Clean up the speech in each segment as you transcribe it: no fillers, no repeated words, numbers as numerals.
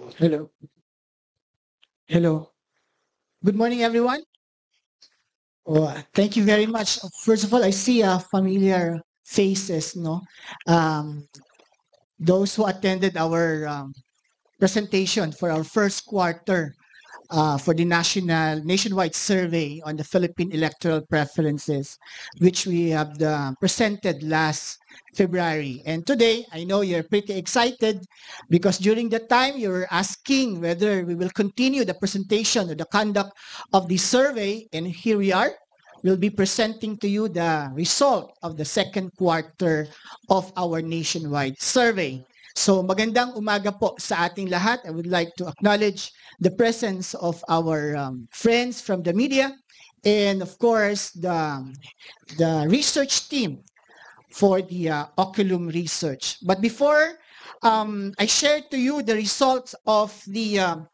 Hello. Hello. Good morning, everyone. Thank you very much. First of all, I see familiar faces, no? Um, those who attended our presentation for our first quarter for the nationwide survey on the Philippine electoral preferences, which we have presented last February. And today, I know you're pretty excited because during the time you're asking whether we will continue the presentation or the conduct of the survey. And here we are. We'll be presenting to you the result of the second quarter of our nationwide survey. So magandang umaga po sa ating lahat. I would like to acknowledge the presence of our friends from the media and of course the research team for the Oculum research. But before I share to you the results of the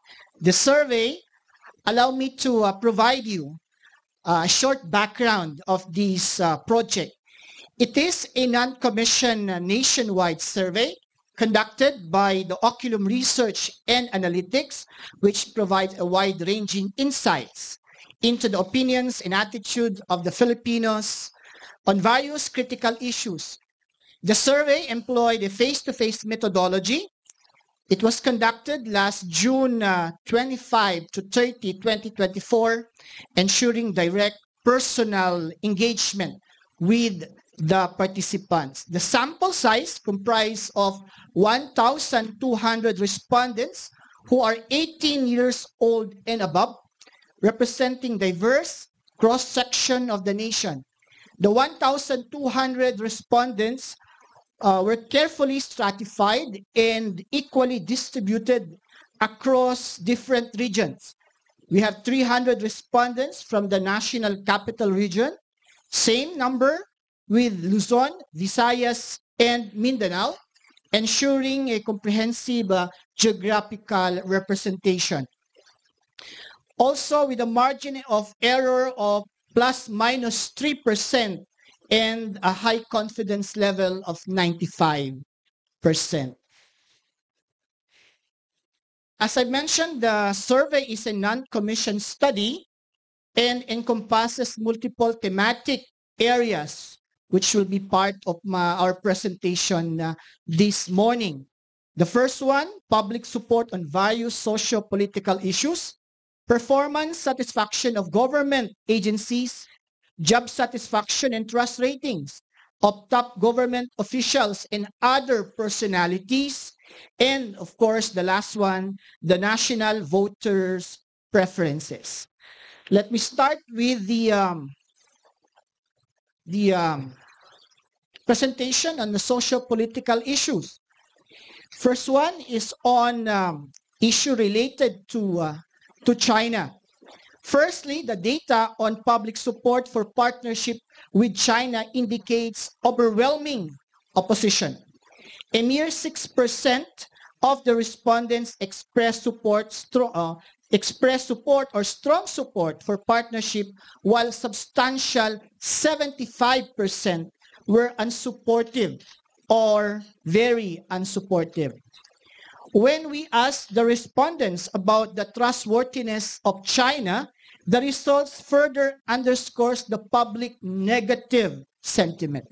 survey, allow me to provide you a short background of this project. It is a non-commissioned nationwide survey conducted by the Oculum Research and Analytics, which provides a wide-ranging insights into the opinions and attitude of the Filipinos on various critical issues. The survey employed a face-to-face methodology. It was conducted last June 25 to 30, 2024, ensuring direct personal engagement with the participants. The sample size comprised of 1,200 respondents who are 18 years old and above, representing diverse cross-section of the nation. The 1,200 respondents were carefully stratified and equally distributed across different regions. We have 300 respondents from the National Capital Region, same number with Luzon, Visayas, and Mindanao, ensuring a comprehensive geographical representation. Also, with a margin of error of plus minus 3% and a high confidence level of 95%. As I mentioned, the survey is a non-commissioned study and encompasses multiple thematic areas, which will be part of our presentation this morning. The first one, public support on various socio-political issues, performance satisfaction of government agencies, job satisfaction and trust ratings of top government officials and other personalities, and of course, the last one, the national voters' preferences. Let me start with the presentation on the socio-political issues. First one is on issue related to China. Firstly, the data on public support for partnership with China indicates overwhelming opposition. A mere 6% of the respondents expressed support or strong support for partnership, while substantial 75% were unsupportive or very unsupportive. When we asked the respondents about the trustworthiness of China, the results further underscores the public negative sentiment.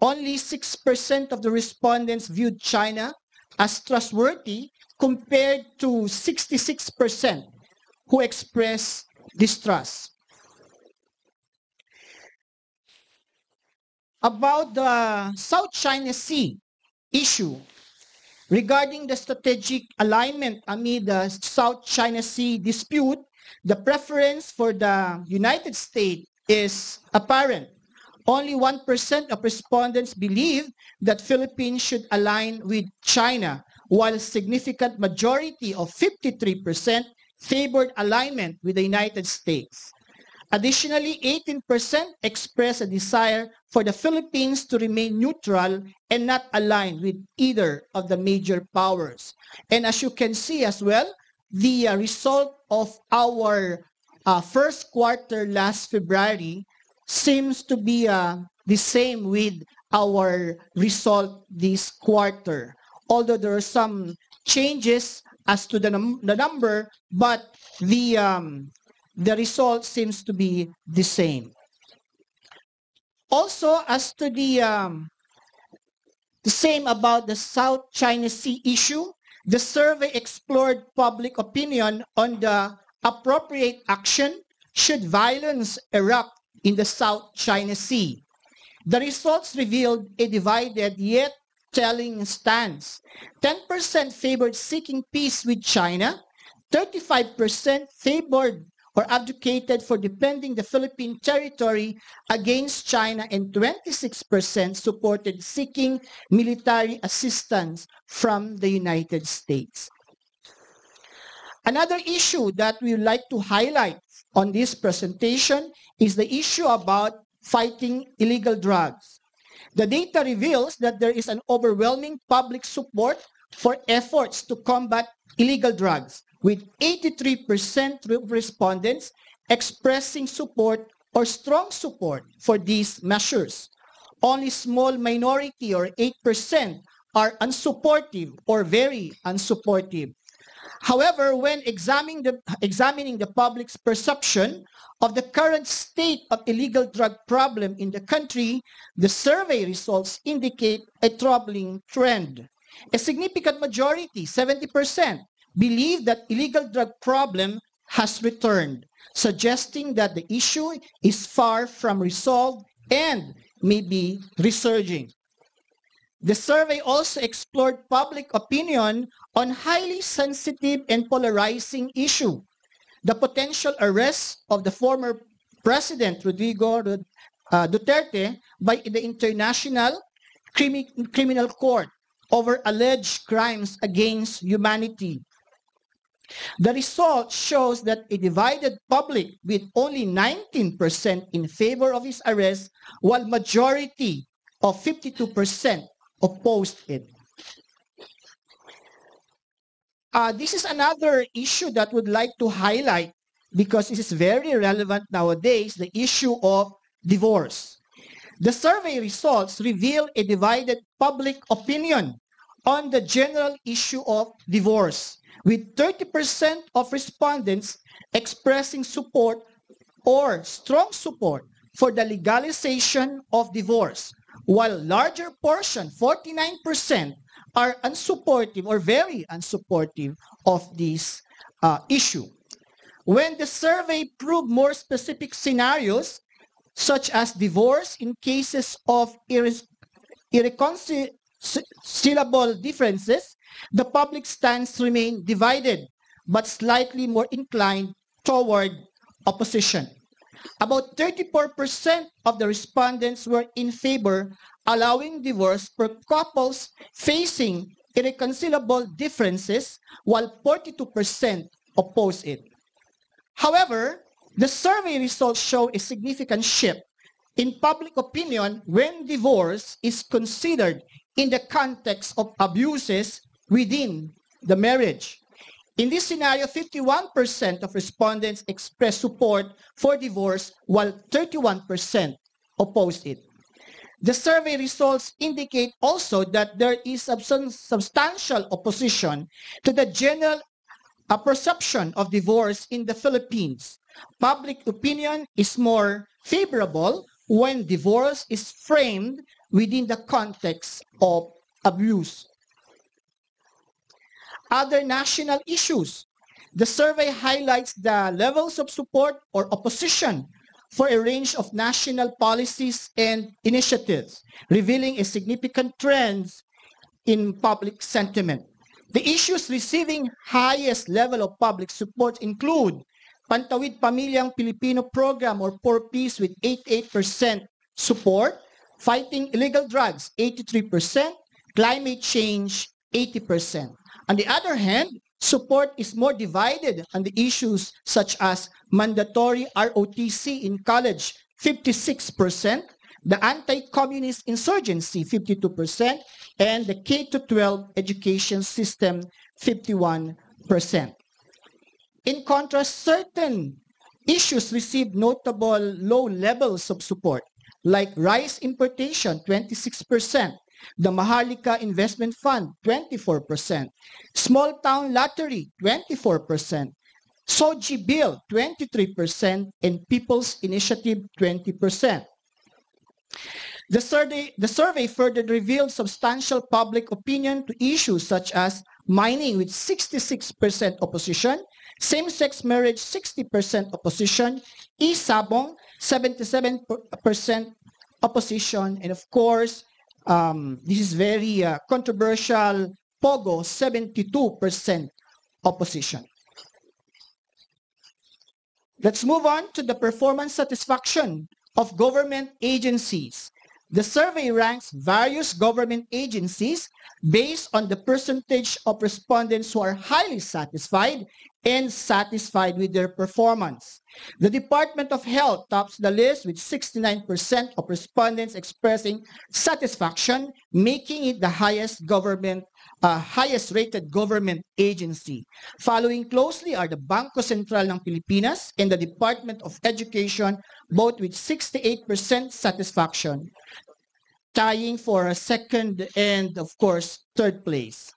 Only 6% of the respondents viewed China as trustworthy compared to 66% who expressed distrust. About the South China Sea issue, regarding the strategic alignment amid the South China Sea dispute, the preference for the United States is apparent. Only 1% of respondents believe that Philippines should align with China, while a significant majority of 53% favored alignment with the United States. Additionally, 18% expressed a desire for the Philippines to remain neutral and not aligned with either of the major powers. And as you can see as well, the result of our first quarter last February seems to be the same with our result this quarter. Although there are some changes as to the number, but the result seems to be the same. Also, as to the same about the South China Sea issue, the survey explored public opinion on the appropriate action should violence erupt in the South China Sea. The results revealed a divided yet telling stance. 10% favored seeking peace with China, 35% favored or advocated for defending the Philippine territory against China, and 26% supported seeking military assistance from the United States. Another issue that we would like to highlight on this presentation is the issue about fighting illegal drugs. The data reveals that there is an overwhelming public support for efforts to combat illegal drugs, with 83% of respondents expressing support or strong support for these measures. Only small minority, or 8%, are unsupportive or very unsupportive. However, when examining the public's perception of the current state of illegal drug problem in the country, the survey results indicate a troubling trend. A significant majority, 70%, believe that illegal drug problem has returned, suggesting that the issue is far from resolved and may be resurging. The survey also explored public opinion on highly sensitive and polarizing issue, the potential arrest of the former President Rodrigo Duterte by the International Criminal Court over alleged crimes against humanity. The result shows that a divided public, with only 19% in favor of his arrest, while majority of 52% opposed it. This is another issue that would like to highlight because it is very relevant nowadays, the issue of divorce. The survey results reveal a divided public opinion on the general issue of divorce, with 30% of respondents expressing support or strong support for the legalization of divorce, while larger portion, 49%, are unsupportive or very unsupportive of this issue. When the survey proved more specific scenarios, such as divorce in cases of irreconcilable differences, the public stance remained divided, but slightly more inclined toward opposition. About 34% of the respondents were in favor allowing divorce for couples facing irreconcilable differences, while 42% oppose it. However, the survey results show a significant shift in public opinion when divorce is considered in the context of abuses within the marriage. In this scenario, 51% of respondents expressed support for divorce, while 31% opposed it. The survey results indicate also that there is substantial opposition to the general perception of divorce in the Philippines. Public opinion is more favorable when divorce is framed within the context of abuse. Other national issues. The survey highlights the levels of support or opposition for a range of national policies and initiatives, revealing a significant trend in public sentiment. The issues receiving highest level of public support include Pantawid Pamilyang Pilipino Program or For Peace with 88% support, fighting illegal drugs 83%, climate change 80%. On the other hand, support is more divided on the issues such as mandatory ROTC in college 56%, the anti-communist insurgency 52%, and the K-12 education system 51%. In contrast, certain issues received notable low levels of support, like rice importation 26%, The Maharlika Investment Fund, 24%. Small Town Lottery, 24%. Soji Bill, 23%. And People's Initiative, 20%. The survey further revealed substantial public opinion to issues such as mining with 66% opposition, same-sex marriage 60% opposition, e-sabong 77% opposition, and of course, this is very controversial, Pogo 72% opposition. Let's move on to the performance satisfaction of government agencies. The survey ranks various government agencies based on the percentage of respondents who are highly satisfied and satisfied with their performance. The Department of Health tops the list with 69% of respondents expressing satisfaction, making it the highest rated government agency. Following closely are the Bangko Sentral ng Pilipinas and the Department of Education, both with 68% satisfaction, tying for a second and, of course, third place.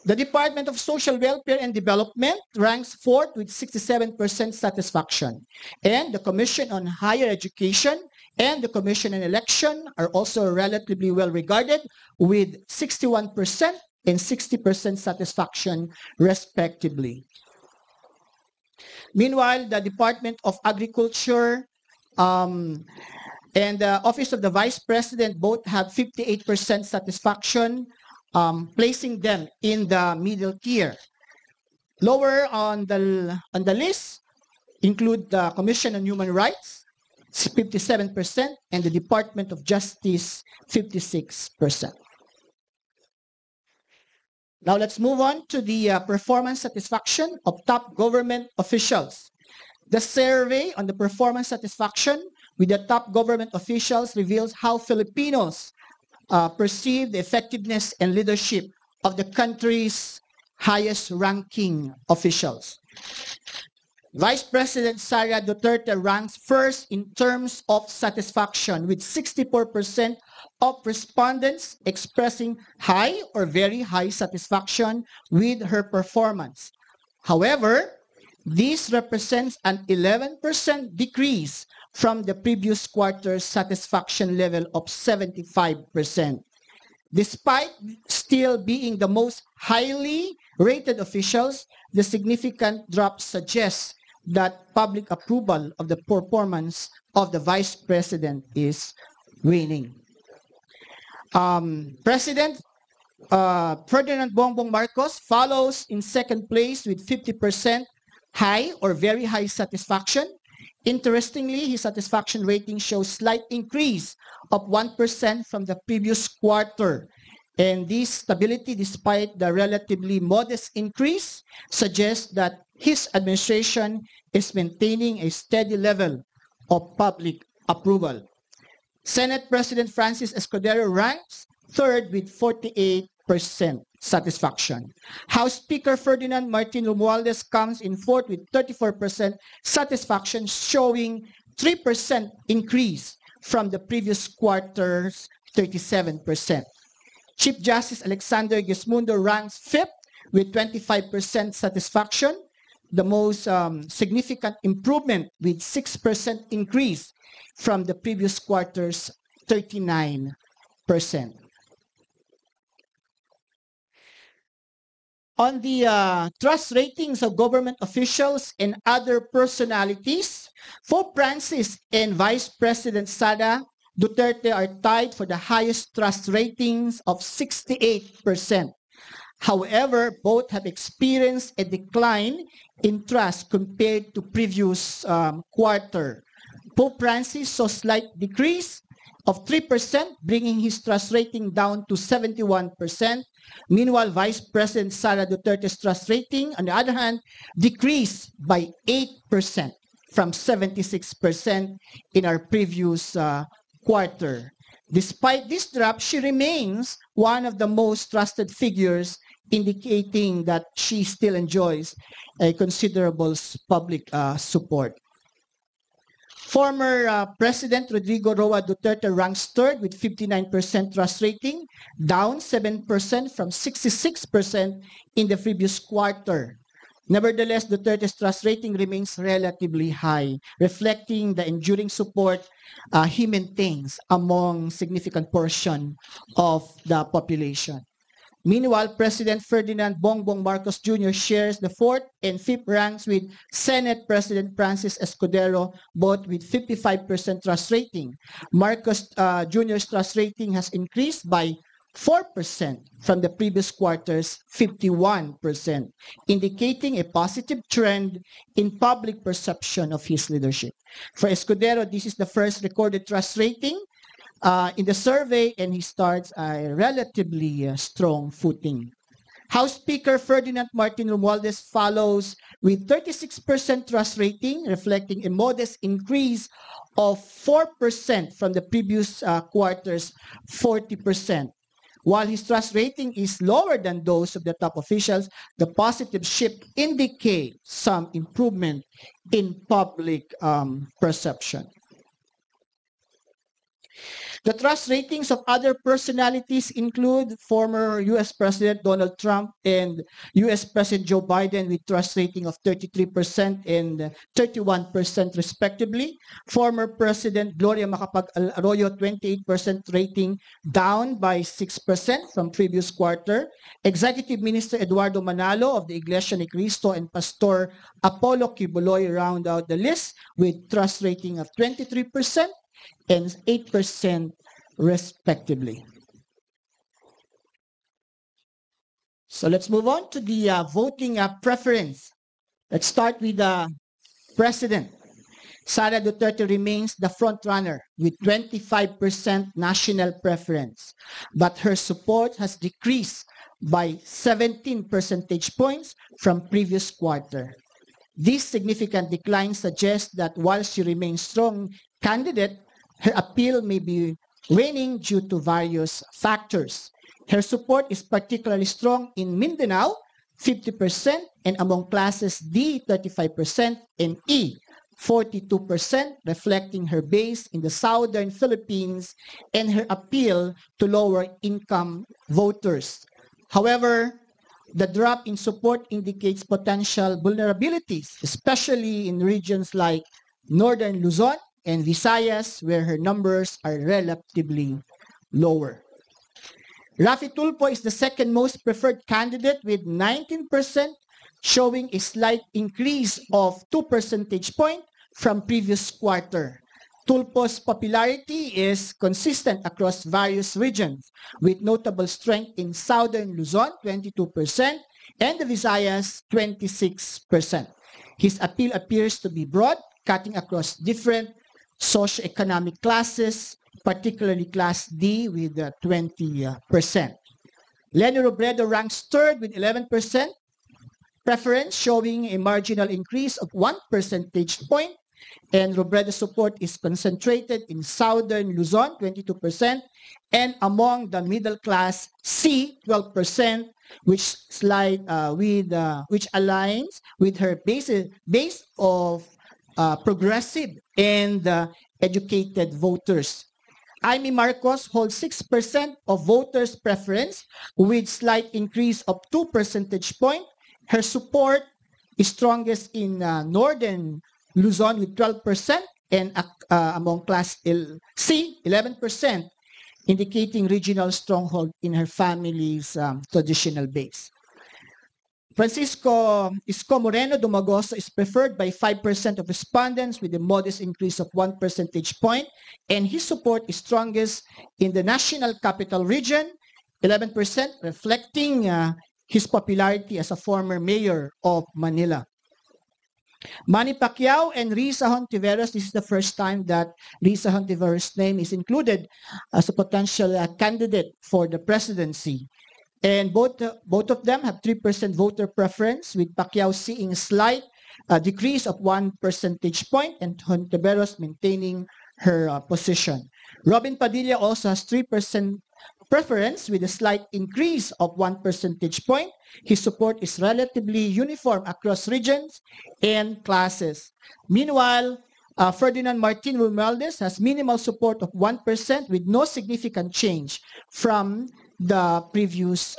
The Department of Social Welfare and Development ranks fourth with 67% satisfaction. And the Commission on Higher Education and the Commission on Election are also relatively well regarded with 61% and 60% satisfaction respectively. Meanwhile, the Department of Agriculture and the Office of the Vice President both have 58% satisfaction, placing them in the middle tier. Lower on the list include the Commission on Human Rights, 57%, and the Department of Justice, 56%. Now let's move on to the performance satisfaction of top government officials. The survey on the performance satisfaction with the top government officials reveals how Filipinos perceive the effectiveness and leadership of the country's highest-ranking officials. Vice President Sara Duterte ranks first in terms of satisfaction, with 64% of respondents expressing high or very high satisfaction with her performance. However, this represents an 11% decrease from the previous quarter's satisfaction level of 75%. Despite still being the most highly rated officials, the significant drop suggests that public approval of the performance of the Vice President is waning. President Ferdinand Bongbong Marcos follows in second place with 50% high or very high satisfaction. Interestingly, his satisfaction rating shows slight increase of 1% from the previous quarter. And this stability, despite the relatively modest increase, suggests that his administration is maintaining a steady level of public approval. Senate President Francis Escudero ranks third with 48% satisfaction. House Speaker Ferdinand Martin Romualdez comes in fourth with 34% satisfaction, showing 3% increase from the previous quarter's 37%. Chief Justice Alexander Gismundo ranks fifth with 25% satisfaction, the most significant improvement with 6% increase from the previous quarter's 39%. On the trust ratings of government officials and other personalities, Pope Francis and Vice President Sara Duterte are tied for the highest trust ratings of 68%. However, both have experienced a decline in trust compared to previous quarter. Pope Francis saw a slight decrease of 3%, bringing his trust rating down to 71%. Meanwhile, Vice President Sara Duterte's trust rating, on the other hand, decreased by 8% from 76% in our previous quarter. Despite this drop, she remains one of the most trusted figures, indicating that she still enjoys a considerable public support. Former President Rodrigo Roa Duterte ranks third with 59% trust rating, down 7% from 66% in the previous quarter. Nevertheless, Duterte's trust rating remains relatively high, reflecting the enduring support he maintains among significant portion of the population. Meanwhile, President Ferdinand Bongbong Marcos Jr. shares the fourth and fifth ranks with Senate President Francis Escudero, both with 55% trust rating. Marcos Jr.'s trust rating has increased by 4% from the previous quarter's 51%, indicating a positive trend in public perception of his leadership. For Escudero, this is the first recorded trust rating in the survey, and he starts a relatively strong footing. House Speaker Ferdinand Martin Romualdez follows with 36% trust rating, reflecting a modest increase of 4% from the previous quarter's 40%. While his trust rating is lower than those of the top officials, the positive shift indicates some improvement in public perception. The trust ratings of other personalities include former U.S. President Donald Trump and U.S. President Joe Biden with trust rating of 33% and 31% respectively. Former President Gloria Macapagal-Arroyo, 28% rating, down by 6% from previous quarter. Executive Minister Eduardo Manalo of the Iglesia Ni Cristo and Pastor Apollo Kibuloy round out the list with trust rating of 23% and 8% respectively. So let's move on to the voting preference. Let's start with the president. Sara Duterte remains the frontrunner with 25% national preference, but her support has decreased by 17 percentage points from previous quarter. This significant decline suggests that while she remains strong candidate, her appeal may be waning due to various factors. Her support is particularly strong in Mindanao, 50%, and among classes D, 35%, and E, 42%, reflecting her base in the southern Philippines and her appeal to lower-income voters. However, the drop in support indicates potential vulnerabilities, especially in regions like Northern Luzon and Visayas, where her numbers are relatively lower. Raffy Tulfo is the second most preferred candidate with 19%, showing a slight increase of 2 percentage points from previous quarter. Tulfo's popularity is consistent across various regions, with notable strength in southern Luzon, 22%, and the Visayas, 26%. His appeal appears to be broad, cutting across different socioeconomic classes, particularly Class D with 20%. Leni Robredo ranks third with 11% preference, showing a marginal increase of 1 percentage point, and Robredo's support is concentrated in southern Luzon, 22%, and among the middle class C, 12%, which aligns with her base of progressive and educated voters. Amy Marcos holds 6% of voters' preference with slight increase of 2 percentage points. Her support is strongest in northern Luzon with 12% and among Class C, 11%, indicating regional stronghold in her family's traditional base. Francisco Isko Moreno Dumagoso is preferred by 5% of respondents with a modest increase of 1 percentage point, and his support is strongest in the National Capital Region, 11%, reflecting his popularity as a former mayor of Manila. Manny Pacquiao and Risa Hontiveros, this is the first time that Risa Hontiveros' name is included as a potential candidate for the presidency. And both of them have 3% voter preference, with Pacquiao seeing a slight decrease of 1 percentage point and Hontiveros maintaining her position. Robin Padilla also has 3% preference with a slight increase of 1 percentage point. His support is relatively uniform across regions and classes. Meanwhile, Ferdinand Martin Romualdez has minimal support of 1% with no significant change from the previous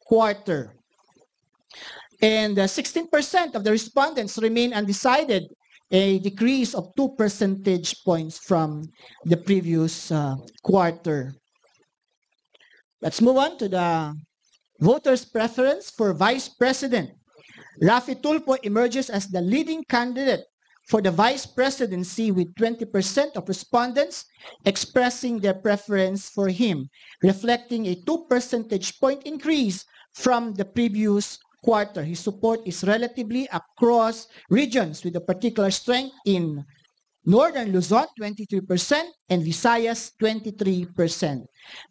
quarter. And 16% of the respondents remain undecided, a decrease of 2 percentage points from the previous quarter. Let's move on to the voters' preference for Vice President. Raffy Tulfo emerges as the leading candidate for the vice presidency with 20% of respondents expressing their preference for him, reflecting a 2 percentage point increase from the previous quarter. His support is relatively across regions with a particular strength in Northern Luzon, 23%, and Visayas, 23%.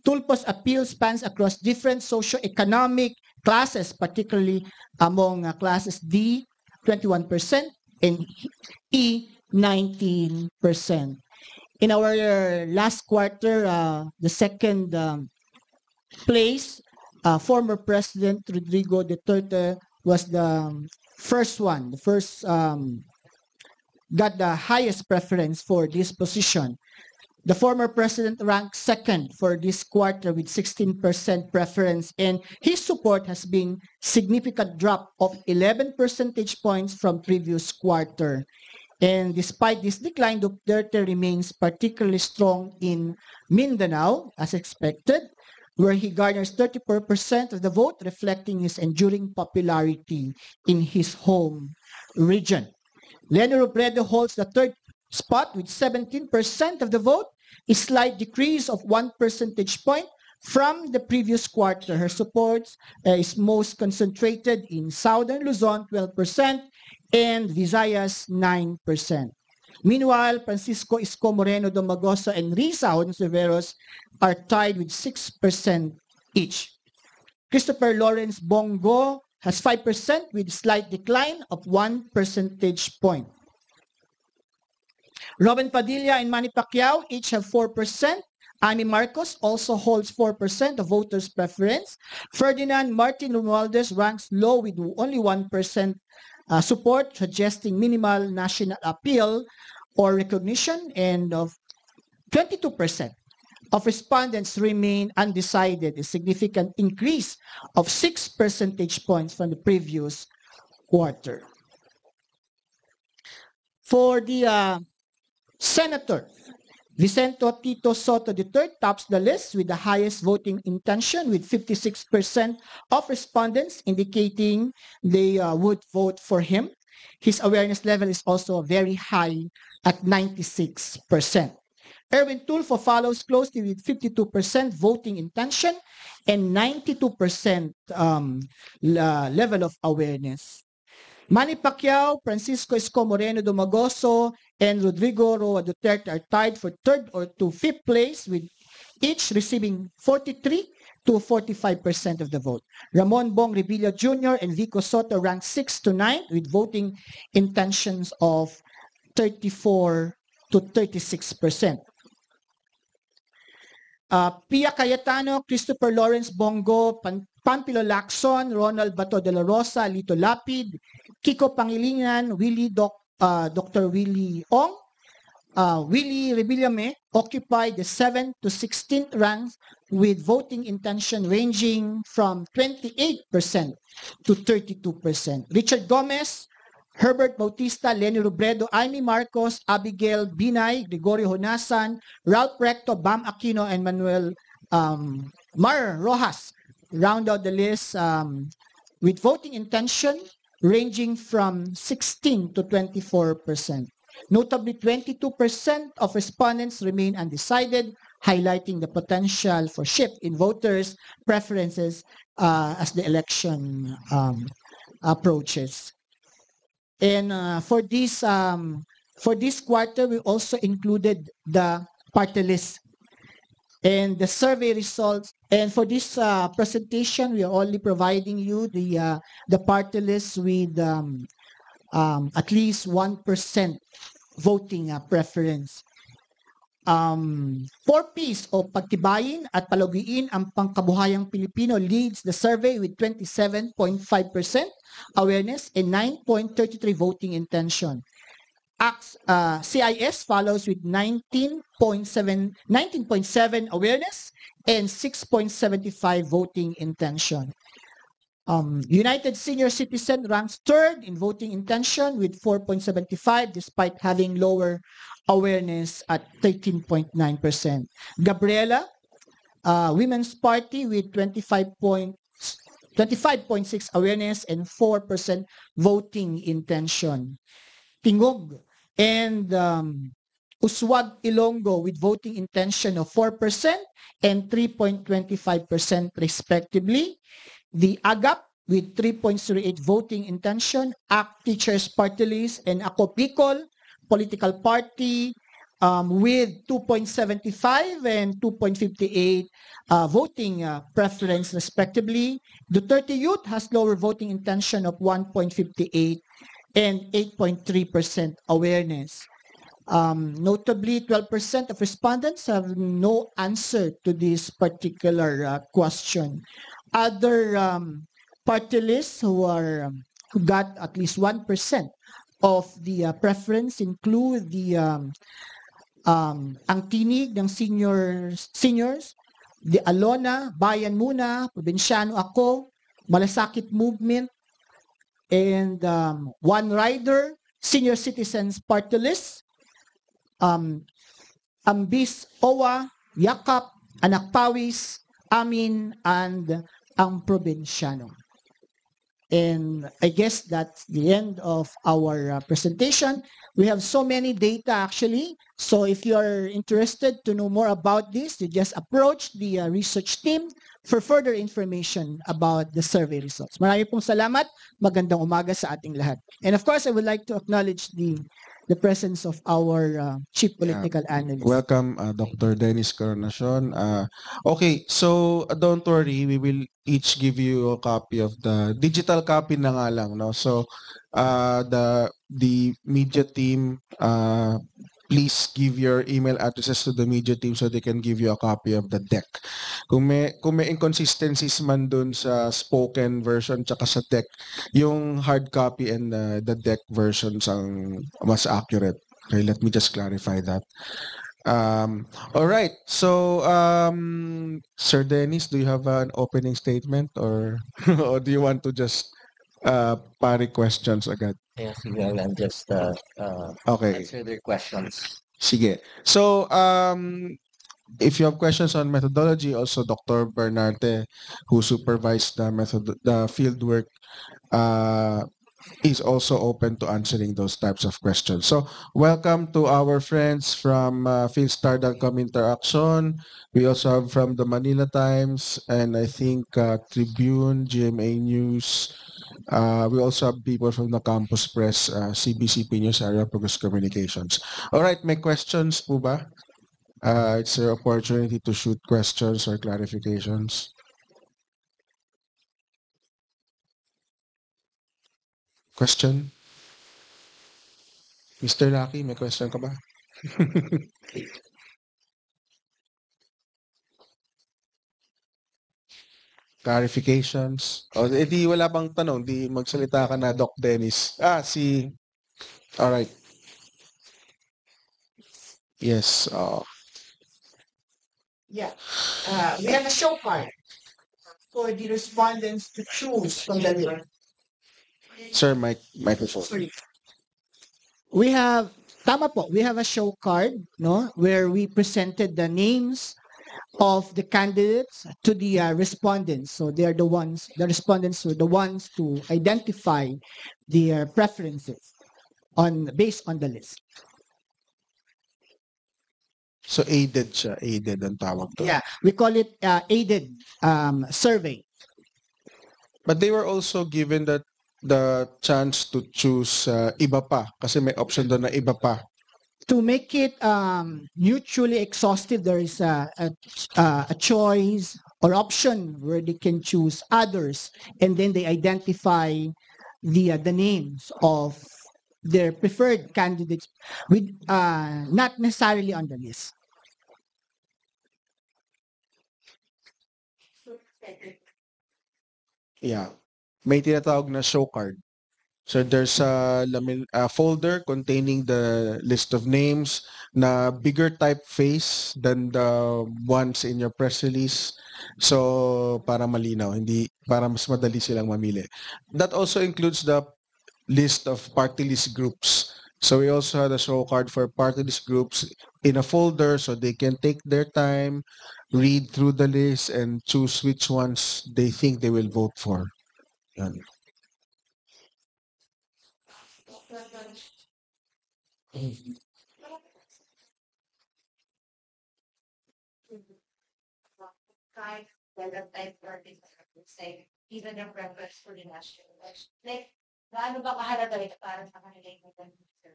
Tulfo's appeal spans across different socio-economic classes, particularly among classes D, 21%, and E, 19%. In our last quarter, the second place, former President Rodrigo Duterte was the first one, got the highest preference for this position. The former president ranked second for this quarter with 16% preference, and his support has been significant drop of 11 percentage points from previous quarter. And despite this decline, Duterte remains particularly strong in Mindanao, as expected, where he garners 34% of the vote, reflecting his enduring popularity in his home region. Leni Robredo holds the third spot with 17% of the vote, a slight decrease of 1 percentage point from the previous quarter. Her support is most concentrated in Southern Luzon, 12%, and Visayas, 9%. Meanwhile, Francisco Isko Moreno Domagoso and Risa Hontiveros are tied with 6% each. Christopher Lawrence Bongo has 5% with slight decline of 1 percentage point. Robin Padilla and Manny Pacquiao each have 4%. Amy Marcos also holds 4% of voters' preference. Ferdinand Martin Romualdez ranks low with only 1% support, suggesting minimal national appeal or recognition, and of 22% of respondents remain undecided, a significant increase of 6 percentage points from the previous quarter. For the Senator, Vicente Tito Soto III tops the list with the highest voting intention, with 56% of respondents indicating they would vote for him. His awareness level is also very high at 96%. Erwin Tulfo follows closely with 52% voting intention and 92% level of awareness. Manny Pacquiao, Francisco Isko Moreno Domagoso, and Rodrigo Roa Duterte are tied for third or to fifth place, with each receiving 43 to 45% of the vote. Ramon Bong Revilla Jr. and Vico Soto rank 6 to 9 with voting intentions of 34 to 36%. Pia Cayetano, Christopher Lawrence Bongo, Pampilo Lacson, Ronald Bato de la Rosa, Lito Lapid, Kiko Pangilinan, Dr. Willie Ong, Willie Rebillame occupy the 7th to 16th ranks with voting intention ranging from 28% to 32%. Richard Gomez, Herbert Bautista, Leni Robredo, Amy Marcos, Abigail Binay, Gregorio Honasan, Ralph Recto, Bam Aquino, and Manuel Mar Rojas round out the list with voting intention ranging from 16 to 24%. Notably, 22% of respondents remain undecided, highlighting the potential for shift in voters' preferences as the election approaches. And for this quarter, we also included the party list and the survey results. And for this presentation, we are only providing you the party list with at least 1% voting preference. 4Ps o pagtibayin at palugiin ang pangkabuhayang Pilipino leads the survey with 27.5% awareness and 9.33 voting intention. CIS follows with 19.7 awareness and 6.75 voting intention. United Senior Citizen ranks third in voting intention with 4.75 despite having lower awareness at 13.9%. Gabriela, Women's Party with 25.6 awareness and 4% voting intention. Tingog and Uswag Ilonggo with voting intention of 4% and 3.25% respectively. The AGAP with 3.08 voting intention, ACT Teachers Party List, and Ako Bicol Political Party with 2.75 and 2.58 voting preference respectively. Duterte Youth has lower voting intention of 1.58 and 8.3% awareness. Notably, 12% of respondents have no answer to this particular question. Other party lists who got at least 1% of the preference include the Ang Tinig ng seniors, the Alona, Bayan Muna, Probinsyano Ako, Malasakit Movement, and One Rider, Senior Citizens Party List, Ambis Owa, Yakap, Anak Pawis, Amin, and Ang Probinsyano. And I guess that's the end of our presentation. We have so many data actually. So if you're interested to know more about this, you just approach the research team for further information about the survey results. Marami pong salamat. Magandang umaga sa ating lahat. And of course, I would like to acknowledge the presence of our chief political analyst. Welcome, Dr. Dennis Coronacion. Okay, so don't worry, we will each give you a copy of the digital copy na nga lang, no? So the media team, please give your email addresses to the media team so they can give you a copy of the deck. Kung may inconsistencies man dun sa spoken version tsaka sa deck, yung hard copy and the deck versions ang mas accurate. Okay, let me just clarify that. All right. So, Sir Dennis, do you have an opening statement or or do you want to just pari questions agad? Yes, I'll just Okay. answer their questions. Sige. So, if you have questions on methodology, also Dr. Bernarte, who supervised the field work, is also open to answering those types of questions. So, welcome to our friends from Philstar.com Interaction. We also have from the Manila Times and I think Tribune, GMA News. We also have people from the Campus Press, CBCP News Area, Progress Communications. All right, may questions po ba? It's your opportunity to shoot questions or clarifications. Question? Mr. Lucky, may question ka ba? Clarifications? O, di wala bang tanong, di magsalita ka na, Doc Dennis. All right. Yes. Yeah. We have a show card for the respondents to choose from the list. Sir, microphone. Sorry. We have, tama po, we have a show card, no, where we presented the names of the candidates to the respondents. So they are the respondents were the ones to identify their preferences based on the list. So aided siya, aided ang tawag to. Yeah, we call it aided survey. But they were also given the chance to choose iba pa kasi may option doon na iba pa. To make it mutually exhaustive, there is a choice or option where they can choose others, and then they identify the names of their preferred candidates with not necessarily on the list. Yeah. May tinatawag na show card. So there's a folder containing the list of names na bigger typeface than the ones in your press release. So para malinaw, hindi para mas madali silang mamili. That also includes the list of party list groups. So we also had a show card for party list groups in a folder so they can take their time, read through the list and choose which ones they think they will vote for. Yan. Kind whether type party say even a preference for the national election. Like, gaano ba kahalaga ito para sa kanila yung sir?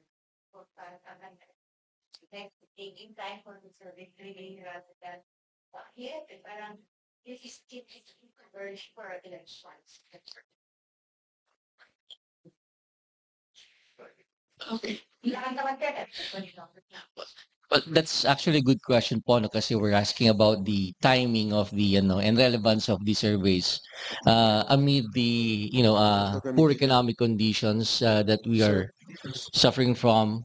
O para sa kanila? Like, taking time for the survey really rather than here, parang it is converge for elections. Okay. Ilan naman ka Well, that's actually a good question po, no, kasi we're asking about the timing of the, and relevance of the surveys amid the, poor economic conditions that we are suffering from.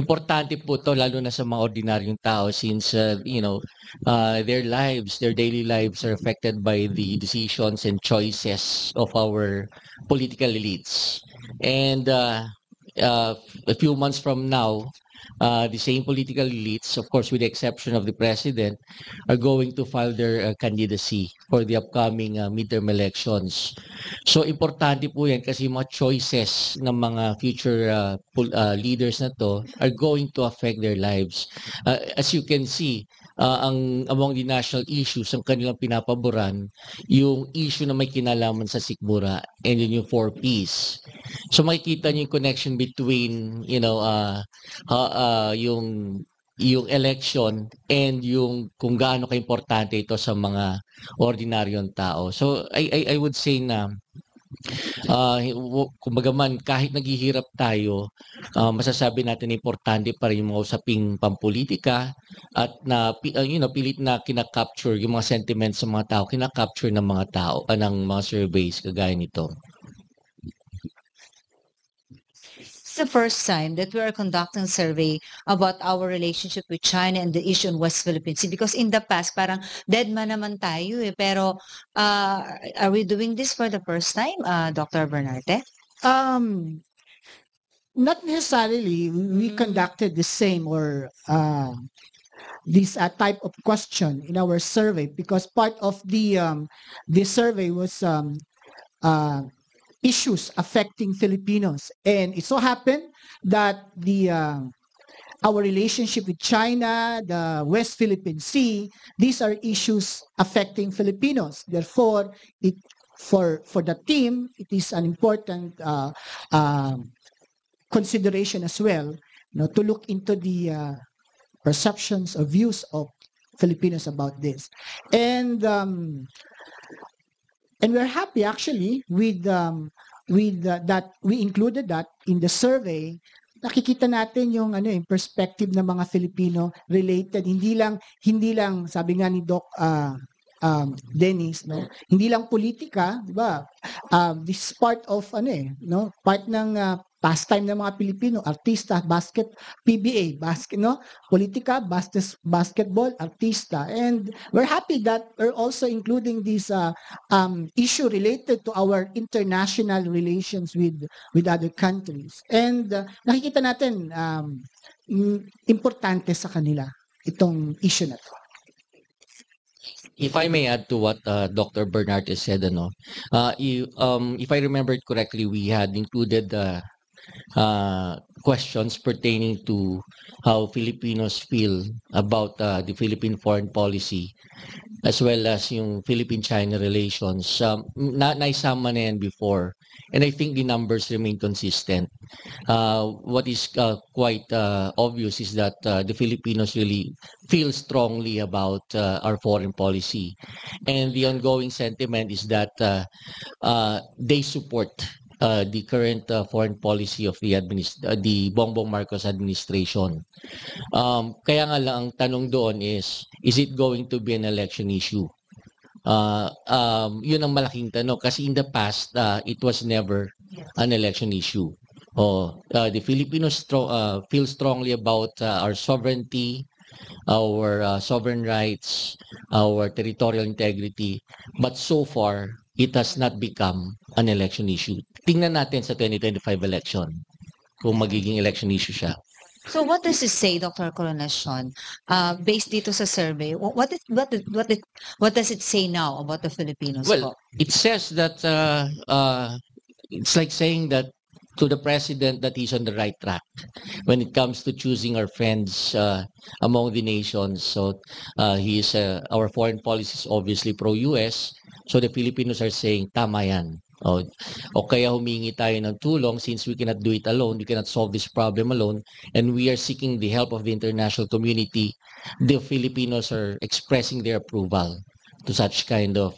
Importante po to lalo na sa mga ordinaryong tao since, their lives, their daily lives are affected by the decisions and choices of our political elites. And a few months from now, the same political elites, of course, with the exception of the president, are going to file their candidacy for the upcoming midterm elections. So, importante po yan kasi mga choices ng mga future leaders na to are going to affect their lives. As you can see, among the national issues, ang kanilang pinapaboran, yung issue na may kinalaman sa sikmura and yun yung 4 Ps. So makikita niyo yung connection between, yung election and yung kung gaano kaimportante ito sa mga ordinaryong tao. So I would say na kumbaga man kahit naghihirap tayo, masasabi natin importante pa rin yung mga usaping pampolitika at na pilit na kina-capture yung mga sentiments sa mga tao, kina-capture ng mga tao ng mga surveys kagaya nito. It's the first time that we are conducting a survey about our relationship with China and the issue in West Philippine Sea because in the past parang dead man naman tayo pero are we doing this for the first time, Dr. Bernarte? Not necessarily. We conducted the same or this type of question in our survey because part of the survey was issues affecting Filipinos, and it so happened that our relationship with China, the West Philippine Sea, these are issues affecting Filipinos. Therefore, for the team, it is an important consideration as well, to look into the perceptions or views of Filipinos about this, and we're happy actually with that we included that in the survey. Nakikita natin yung yung perspective ng mga Filipino related, hindi lang sabi nga ni Doc Dennis, hindi lang politika, di ba? This is part of part ng pastime ng mga Pilipino, artista, PBA, politika, basketball, artista. And we're happy that we're also including this issue related to our international relations with other countries. And nakikita natin importante sa kanila itong issue na to. If I may add to what Dr. Bernarte said, if I remember it correctly, we had included questions pertaining to how Filipinos feel about the Philippine foreign policy as well as yung Philippine-China relations. Naisama na yan before, and I think the numbers remain consistent. What is quite obvious is that the Filipinos really feel strongly about our foreign policy, and the ongoing sentiment is that they support the current foreign policy of the Bongbong Marcos administration. Kaya nga lang ang tanong doon is it going to be an election issue? Yun ang malaking tanong kasi in the past it was never an election issue. The Filipinos feel strongly about our sovereignty, our sovereign rights, our territorial integrity, but so far, it has not become an election issue. Tingnan natin sa 2025 election kung magiging election issue siya. So what does it say, Dr. Coronacion, based dito sa survey? What does it say now about the Filipinos? Well, po? it says that it's like saying that to the president that he's on the right track when it comes to choosing our friends among the nations. So our foreign policy is obviously pro-US. So the Filipinos are saying, tama yan. O kaya humingi tayo ng tulong since we cannot do it alone, we cannot solve this problem alone, and we are seeking the help of the international community. The Filipinos are expressing their approval to such kind of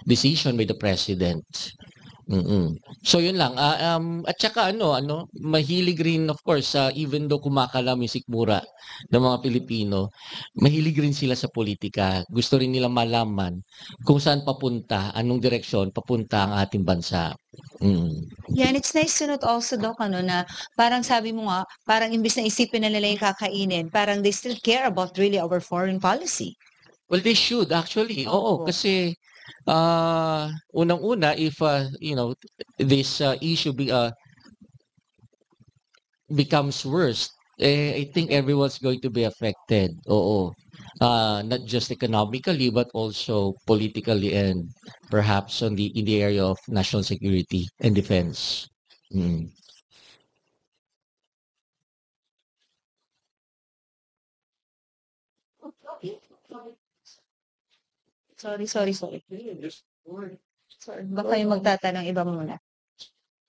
decision by the president. So yun lang. At saka mahilig rin, of course, even though kumakalam yung sikmura ng mga Pilipino, mahilig rin sila sa politika. Gusto rin nila malaman kung saan papunta, anong direksyon papunta ang ating bansa. Yeah, and it's nice to note also, Doc, na parang sabi mo nga, parang imbis na isipin na nila yung kakainin, parang they still care about really our foreign policy. Well, they should actually. Oo, kasi unang-una, if this issue becomes worse, I think everyone's going to be affected. Oo. Not just economically but also politically and perhaps in the area of national security and defense. Sorry. Sorry, baka yung magtatanong iba muna.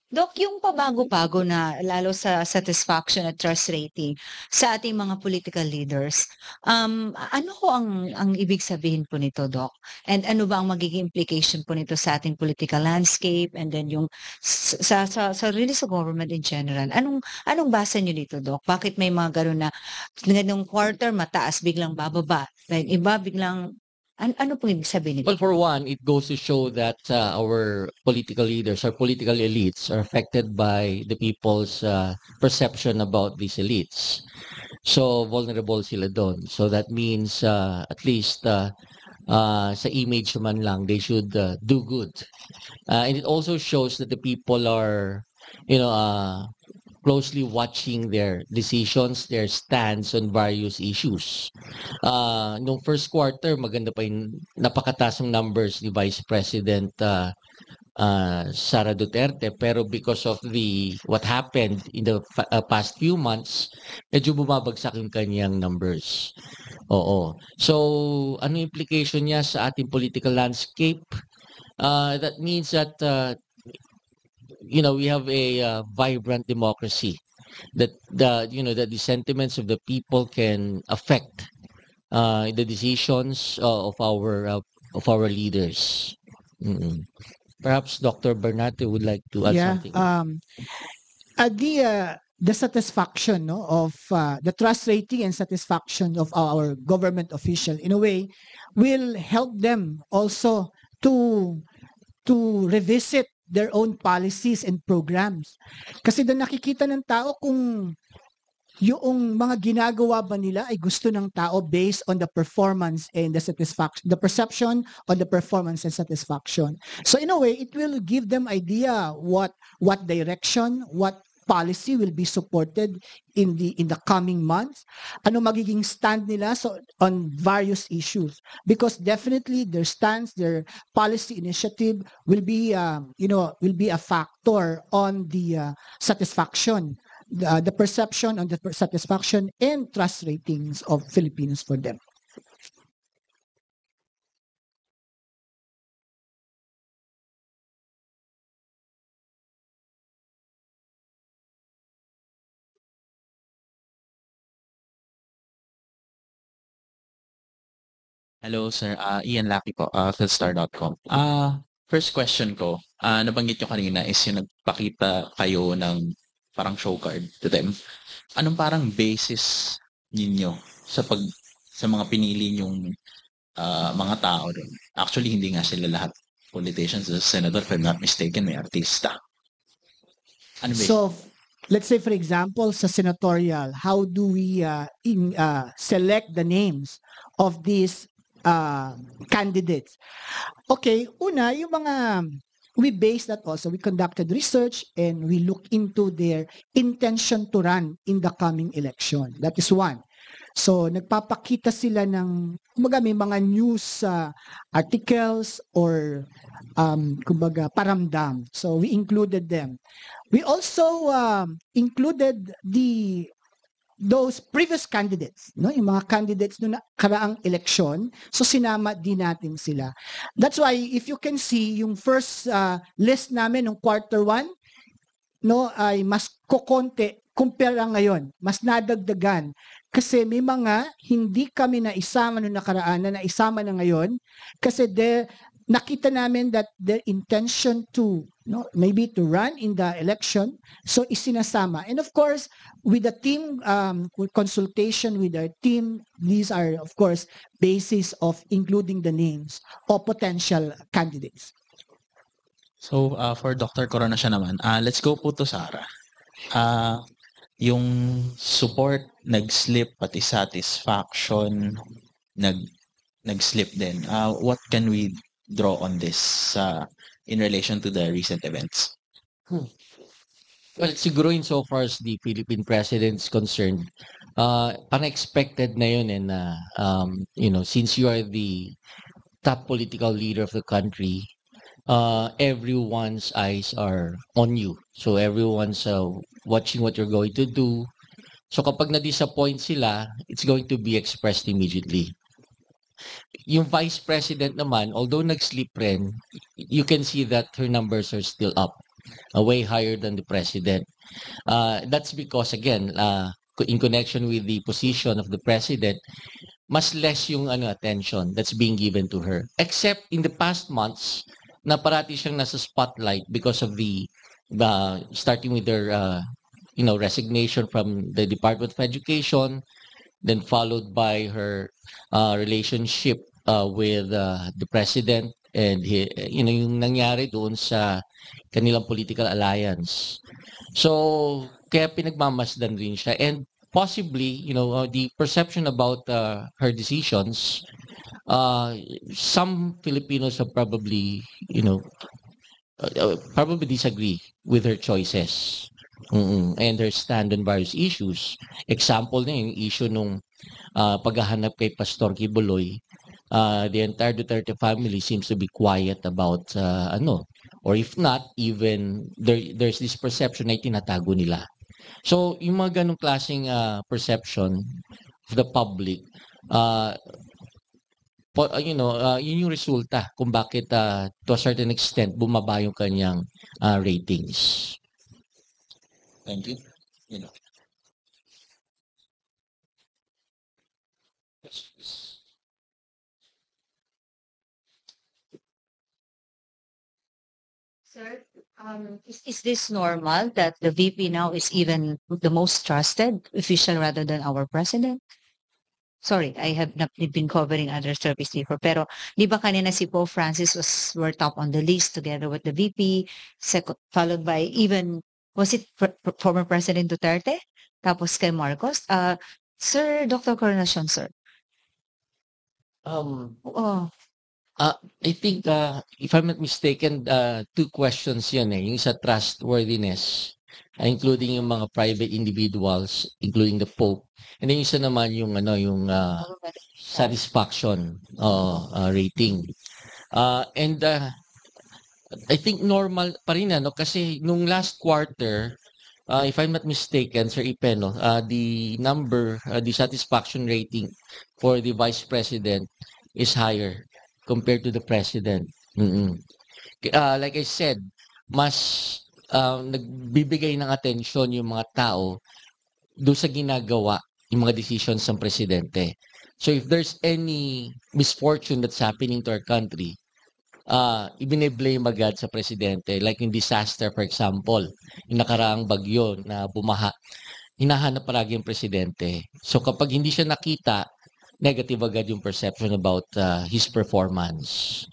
Doc, yung pabago-bago na lalo sa satisfaction at trust rating sa ating mga political leaders, ano ho ang ibig sabihin po nito, Doc? And ano ba ang magiging implication po nito sa ating political landscape and then yung sa really sa government in general? Anong basa niyo dito, Doc? Bakit may mga gano'n na ganung quarter mataas biglang bababa, then iba biglang ano po ibig sabihin nito? Well, for one, it goes to show that our political leaders, our political elites are affected by the people's perception about these elites. So, vulnerable sila doon. So, that means at least sa image man lang, they should do good. And it also shows that the people are, closely watching their decisions, their stance on various issues. Nung first quarter, maganda pa yung napakataas ng numbers ni Vice President Sara Duterte, pero because of what happened in the past few months, medyo bumabagsak yung kanyang numbers. Oo. So, ano implication niya sa ating political landscape? That means that we have a vibrant democracy that the sentiments of the people can affect the decisions of our leaders. Perhaps Dr. Bernate would like to add something. The satisfaction of the trust rating and satisfaction of our government official in a way will help them also to revisit their own policies and programs. Kasi doon nakikita ng tao kung yung mga ginagawa ba nila ay gusto ng tao based on the performance and the satisfaction, the perception on the performance and satisfaction. So in a way, it will give them idea what direction, what policy will be supported in the coming months, ano magiging stand nila on various issues, because definitely their stance, their policy initiative will be a factor on the satisfaction, the perception on the satisfaction and trust ratings of Filipinos for them. Hello sir, Ian Lacky po, philstar.com. First question ko, nabanggit nyo kanina is yung nagpakita kayo ng parang show card to them. Anong parang basis ninyo sa mga pinili nyong mga tao doon? Actually, hindi nga sila lahat politicians. The senator, if I'm not mistaken, may artista. Ano ba yun? So, let's say for example, sa senatorial, how do we select the names of these candidates? Okay, una, yung mga, we base that also, we conducted research and we look into their intention to run in the coming election. That is one. So, nagpapakita sila ng, kumbaga may mga news articles or kumbaga paramdam. So, we included them. We also included those previous candidates, no? Yung mga candidates noong nakaraang eleksyon. So, sinama din natin sila. That's why, if you can see, yung first list namin ng quarter 1, no, ay mas kokonti kumpara ngayon, mas nadagdagan. Kasi may mga hindi kami na isama noong nakaraan na naisama na ngayon kasi nakita namin that their intention to, no, maybe to run in the election, so isinasama. And of course, with the team, with consultation with our team, these are of course basis of including the names of potential candidates. So, for Dr. Coronation naman, let's go po to Sarah. Yung support, nag-slip, pati satisfaction, nag-slip din. What can we draw on this in relation to the recent events? Well, siguro in so far as the Philippine president's concerned, unexpected na yun and since you are the top political leader of the country, everyone's eyes are on you. So everyone's watching what you're going to do. So kapag na-disappoint sila, it's going to be expressed immediately. Yung vice president naman, although nag-slip rin, you can see that her numbers are still up, way higher than the president. That's because, again, in connection with the position of the president, mas less yung attention that's being given to her. Except in the past months, na parati siyang nasa spotlight because of the starting with their resignation from the Department of Education, then followed by her relationship with the president and yung nangyari doon sa kanilang political alliance. So kaya pinagmamasdan rin siya, and possibly the perception about her decisions, some Filipinos have probably disagree with her choices and her stand on various issues. Example na yung issue nung paghahanap kay Pastor Kibuloy. The entire Duterte family seems to be quiet about or if not, even there's this perception na itinatago nila. So yung mga ganong klaseng perception of the public, yun yung resulta kung bakit to a certain extent bumaba yung kanyang ratings. Thank you. Sir, Is this normal that the VP now is even the most trusted official rather than our president? Sorry, I have not been covering other service before. Pero di ba kanina si Pope Francis were top on the list together with the VP, followed by even, was it former President Duterte? Tapos kay Marcos? Sir, Dr. Coronation, sir. I think, if I'm not mistaken, two questions yan eh. Yung sa trustworthiness, including yung mga private individuals, including the Pope. And then yung isa naman yung satisfaction rating. And I think normal pa rin kasi nung last quarter, if I'm not mistaken, Sir Ipeno, the satisfaction rating for the Vice President is higher compared to the President. Like I said, mas nagbibigay ng atensyon yung mga tao doon sa ginagawa yung mga decisions ng Presidente. So if there's any misfortune that's happening to our country, ibine-blame agad sa Presidente. Like yung disaster, for example, yung nakaraang bagyo na bumaha, hinahanap palagi yung Presidente. So kapag hindi siya nakita, negative agad yung perception about his performance.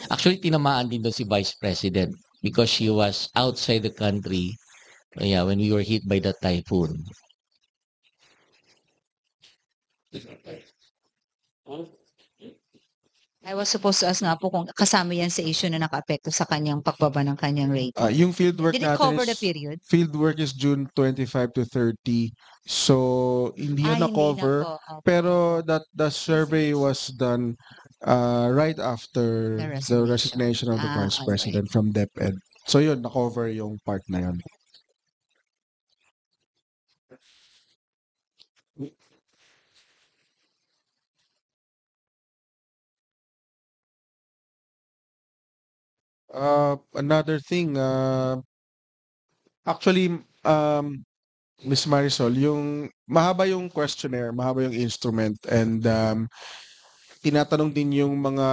Actually, tinamaan din doon si Vice President. because she was outside the country, yeah, when we were hit by the typhoon. I was supposed to ask nga po kung kasama yan sa issue na nakaapekto sa kanyang pagbaba ng kanyang rating. Yung fieldwork Did it natin cover the is period? fieldwork is June 25 to 30. So hindi yun Hindi na-cover. na po. Okay. Pero that the survey was done right after The the resignation. resignation of the Vice Okay. President from DepEd. So yun, na-cover yung part na yun. Another thing, actually, Miss Marisol, yung mahaba yung questionnaire, mahaba yung instrument, and tinatanong din yung mga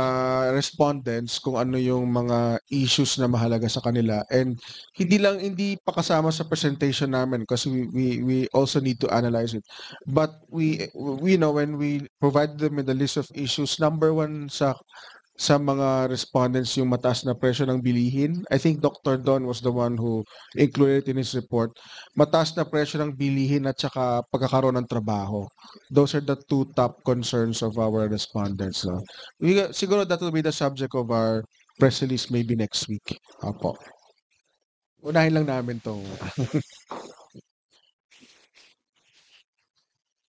respondents kung ano yung mga issues na mahalaga sa kanila. And hindi pa kasama sa presentation namin kasi we also need to analyze it. But we know when we provide them with a list of issues, number one sa mga respondents yung mataas na presyo ng bilihin. I think Dr. Don was the one who included it in his report. Mataas na presyo ng bilihin at saka pagkakaroon ng trabaho. Those are the two top concerns of our respondents. No? Siguro that will be the subject of our press release maybe next week. Apo. Unahin lang namin to.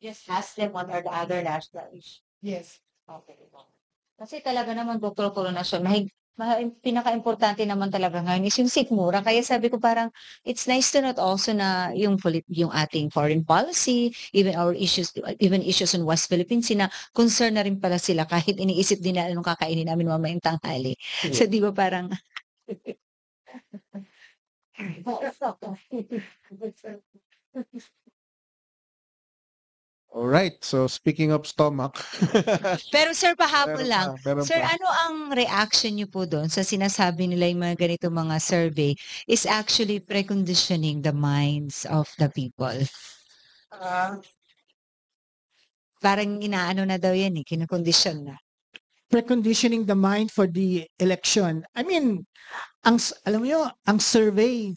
Just ask them what are the other national issues. Yes. Okay. Kasi talaga naman, Dr. Coronasyon, pinaka-importante naman talaga ngayon is yung sikmura. Kaya sabi ko parang, it's nice to note also na yung ating foreign policy, even our issues, even issues in West Philippines, na concern na rin pala sila kahit iniisip din na anong kakainin namin mamayang tanghali. So di ba parang, Alright, so speaking of stomach. pero sir, pahapon lang. Meron Sir, pa. ano ang reaction niyo po doon sa sinasabi nila yung mga ganito mga survey is actually preconditioning the minds of the people? Parang inaano na daw yan kinukondisyon na. Preconditioning the mind for the election. I mean, alam mo ang survey,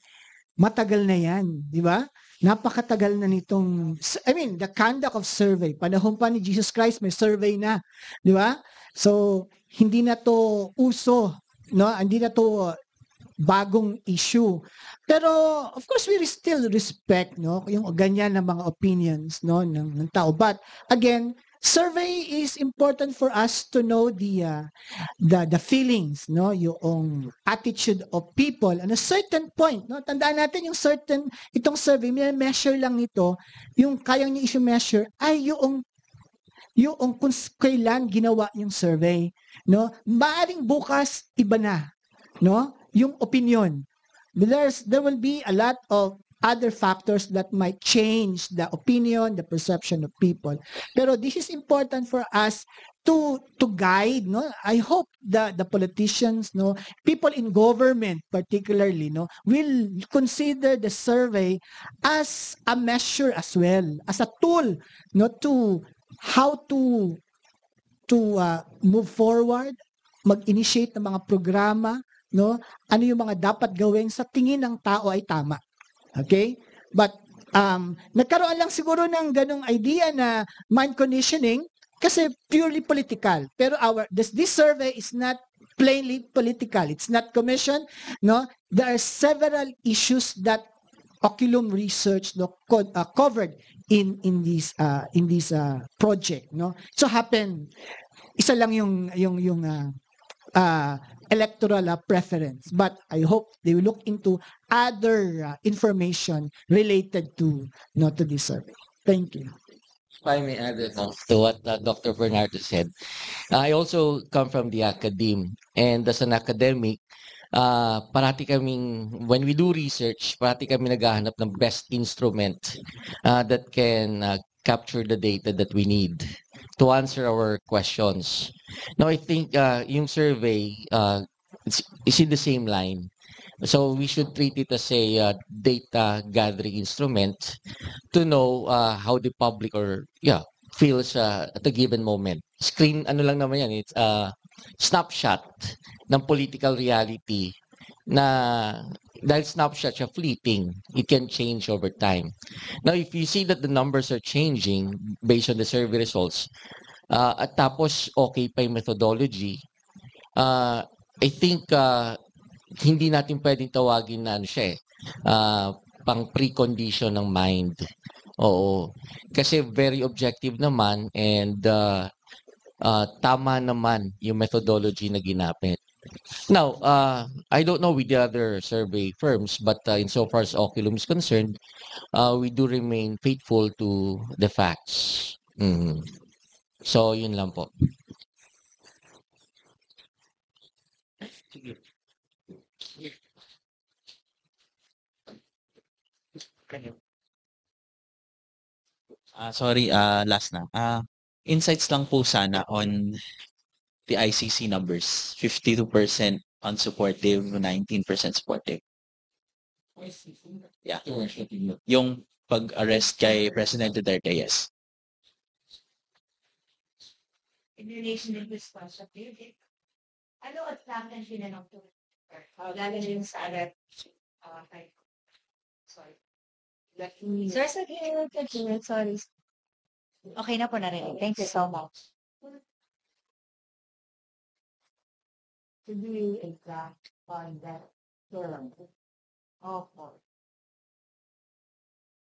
matagal na yan, di ba? Napakatagal na nitong, I mean, the conduct of survey. Panahon pa ni Jesus Christ, may survey na, di ba? So, hindi na to uso, no? Hindi na to bagong issue. Pero, of course, we still respect, no? Yung ganyan na mga opinions, no? ng tao. But, again, survey is important for us to know the feelings, no, yung attitude of people at a certain point, no. Tandaan natin itong survey, may measure lang nito, yung kayang niyo i-measure ay yung kung kailan ginawa yung survey, no. Maaring bukas iba na, no, yung opinion. There will be a lot of other factors that might change the opinion, the perception of people. Pero this is important for us to guide, no? I hope that the politicians, no, people in government particularly, no, will consider the survey as a measure as well, as a tool, no, to how to move forward, mag-initiate ng mga programa, no? Ano yung mga dapat gawin sa tingin ng tao ay tama. Okay? But nagkaroon lang siguro ng ganong idea na mind conditioning kasi purely political. Pero this survey is not plainly political. It's not commissioned, no? There are several issues that Oculum Research covered in this project, no? So isa lang yung electoral preference, but I hope they will look into other information related to this survey. Thank you. If I may add to what Dr. Bernardo said, I also come from the academe, and as an academic, parati kaming, when we do research, parati kami naghahanap ng best instrument that can capture the data that we need to answer our questions. Now, I think yung survey is in the same line. So we should treat it as a data gathering instrument to know how the public feels at a given moment. Ano lang naman yan, it's a snapshot ng political reality na dahil snapshot siya fleeting, it can change over time. Now, if you see that the numbers are changing based on the survey results, at tapos okay pa yung methodology, I think hindi natin pwedeng tawagin na ano siya pang precondition ng mind. Oo. Kasi very objective naman and tama naman yung methodology na ginamit. Now, I don't know with the other survey firms, but insofar as Oculum is concerned, we do remain faithful to the facts. So, yun lang po. Sorry, last na. Insights lang po sana on the ICC numbers. 52% unsupportive, 19% supportive. Yeah. Yung pag-arrest kay President Duterte, yes. In relation to this question, ano at natin pinanong to? Lalo na yung sa alat. Sorry. Sir, sorry. Okay na po narinig. Thank you so much. To be exact on that term.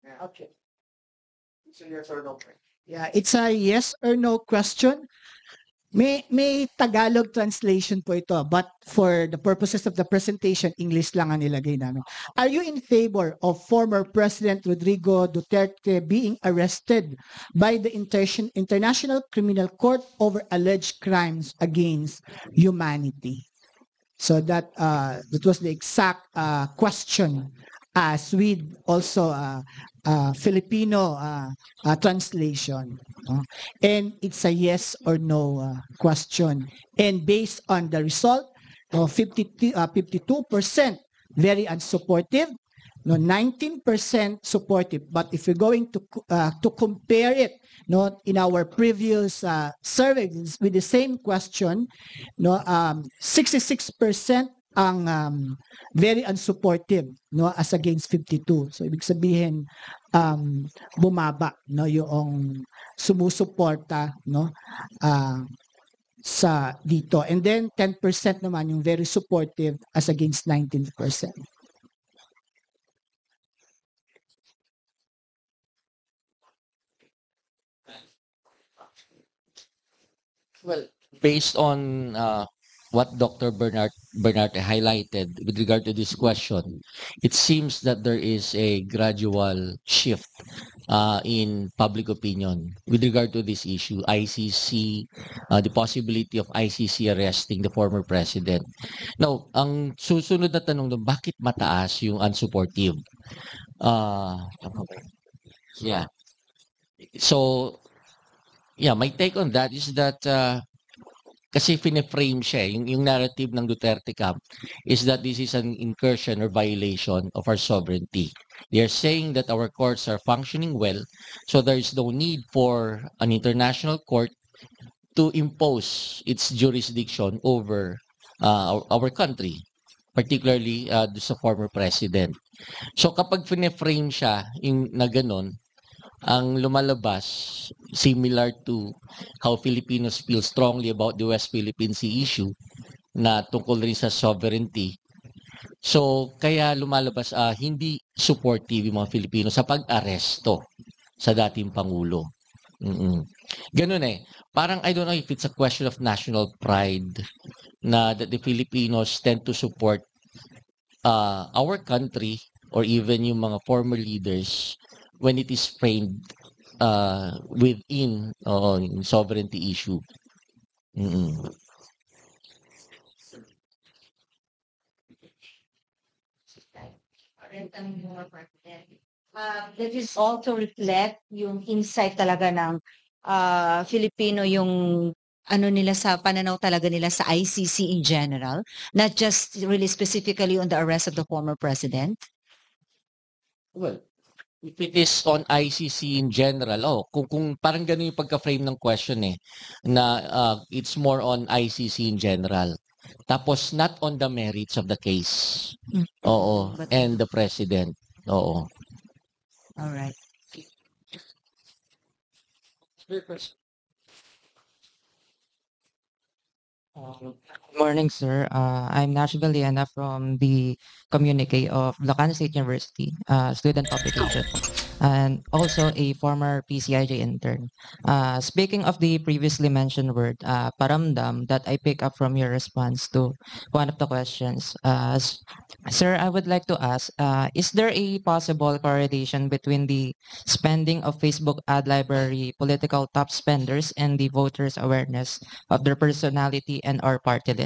Okay. Yeah, it's a yes or no question. May Tagalog translation po ito, but for the purposes of the presentation, English lang ang nilagay namin. Are you in favor of former President Rodrigo Duterte being arrested by the International Criminal Court over alleged crimes against humanity? So that was the exact question as with also Filipino translation. And it's a yes or no question. And based on the result, 52% very unsupportive, 19% supportive. But if you're going to compare it, in our previous surveys with the same question, 66% ang very unsupportive as against 52. So ibig sabihin bumaba yung sumusuporta sa dito. And then 10% naman yung very supportive as against 19%. Well, based on what Dr. Bernard highlighted with regard to this question, it seems that there is a gradual shift in public opinion with regard to this issue. ICC, the possibility of ICC arresting the former president. Now, ang susunod na tanong, bakit mataas yung unsupportive? Yeah. So, yeah, my take on that is that kasi fine-frame siya, yung narrative ng Duterte camp is that this is an incursion or violation of our sovereignty. They are saying that our courts are functioning well, so there is no need for an international court to impose its jurisdiction over our country, particularly sa former president. So kapag fine-frame siya na ganon, ang lumalabas, similar to how Filipinos feel strongly about the West Philippine Sea issue na tungkol rin sa sovereignty. So, kaya lumalabas hindi supportive yung mga Filipino sa pag-aresto sa dating Pangulo. Ganun Parang I don't know if it's a question of national pride na that the Filipinos tend to support our country or even yung mga former leaders when it is framed within sovereignty issue. That is also reflect yung insight talaga ng Filipino, yung ano nila sa pananaw talaga nila sa ICC in general, not just really specifically on the arrest of the former president? Well, if it is on ICC in general, kung parang ganun yung pagka-frame ng question na it's more on ICC in general. Tapos not on the merits of the case. Mm. Oo, But- and the president. Oo. All right. Morning, sir. I'm Nash Villena from the communique of Bulacan State University, student publication, and also a former PCIJ intern. Speaking of the previously mentioned word, paramdam, that I pick up from your response to one of the questions. Sir, I would like to ask, is there a possible correlation between the spending of Facebook ad library political top spenders and the voters' awareness of their personality and our party list?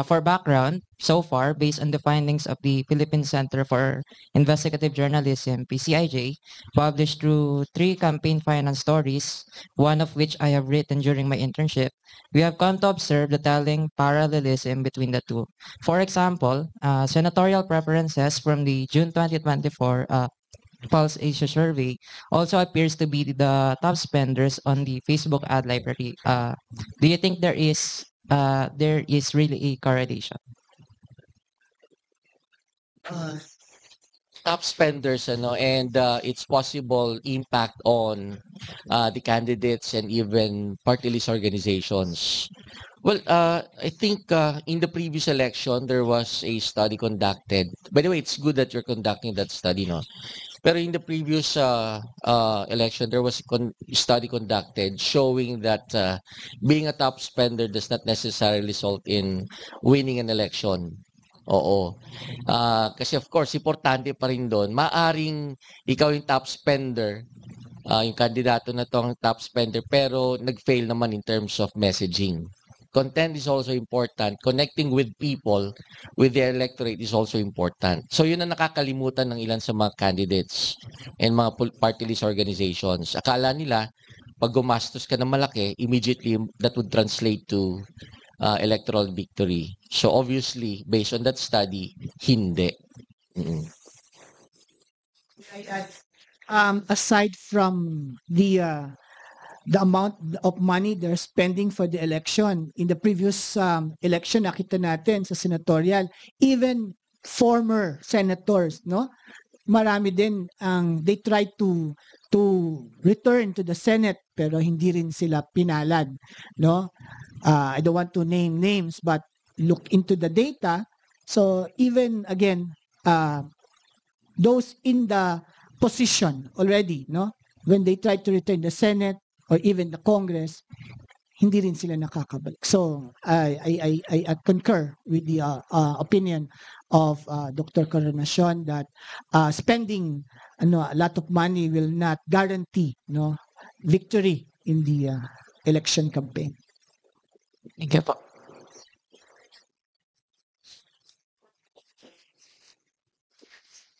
For background, so far, based on the findings of the Philippine Center for Investigative Journalism, PCIJ, published through 3 campaign finance stories, one of which I have written during my internship, we have come to observe the telling parallelism between the two. For example, senatorial preferences from the June 2024 Pulse Asia survey also appears to be the top spenders on the Facebook ad library. Do you think there is really a correlation? Top spenders, and its possible impact on the candidates and even party list organizations. Well, I think in the previous election, there was a study conducted. By the way, it's good that you're conducting that study, no? Pero in the previous election, there was a study conducted showing that being a top spender does not necessarily result in winning an election. Oo. Kasi of course, importante pa rin doon. Maaring ikaw yung top spender, yung kandidato na to ang top spender, pero nag-fail naman in terms of messaging. Content is also important. Connecting with people, with the electorate is also important. So yun ang nakakalimutan ng ilan sa mga candidates and mga party list organizations. Akala nila, pag gumastos ka ng malaki, immediately that would translate to electoral victory. So obviously, based on that study, hindi. Mm-mm. Aside from the amount of money they're spending for the election, in the previous election, nakita natin sa senatorial, even former senators, no? Marami din ang they try to return to the Senate pero hindi rin sila pinalad, no? I don't want to name names but look into the data. So even again, those in the position already, no? When they try to return the Senate or even the Congress, hindi rin sila nakakabalik. So I concur with the opinion of Dr. Coronacion that spending a lot of money will not guarantee victory in the election campaign. Thank you po.